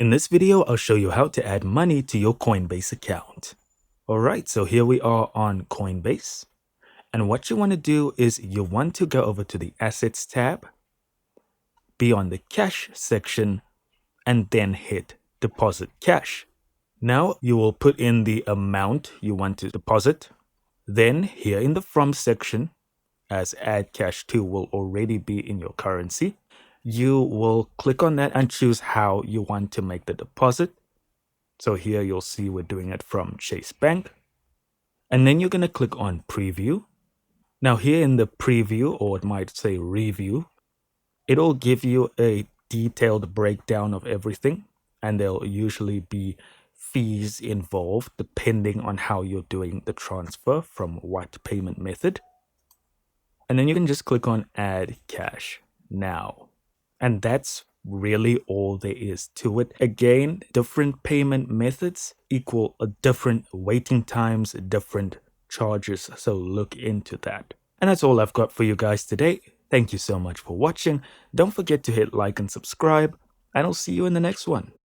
In this video, I'll show you how to add money to your Coinbase account. Alright, so here we are on Coinbase. And what you want to do is you want to go over to the Assets tab, be on the Cash section, and then hit Deposit Cash. Now you will put in the amount you want to deposit. Then here in the From section, as Add Cash To will already be in your currency, you will click on that and choose how you want to make the deposit. So here you'll see we're doing it from Chase Bank. And then you're going to click on Preview. Now here in the Preview, or it might say Review, it'll give you a detailed breakdown of everything. And there'll usually be fees involved depending on how you're doing the transfer from what payment method. And then you can just click on Add Cash Now. And that's really all there is to it. Again, different payment methods equal a different waiting times, different charges. So look into that. And that's all I've got for you guys today. Thank you so much for watching. Don't forget to hit like and subscribe, and I'll see you in the next one.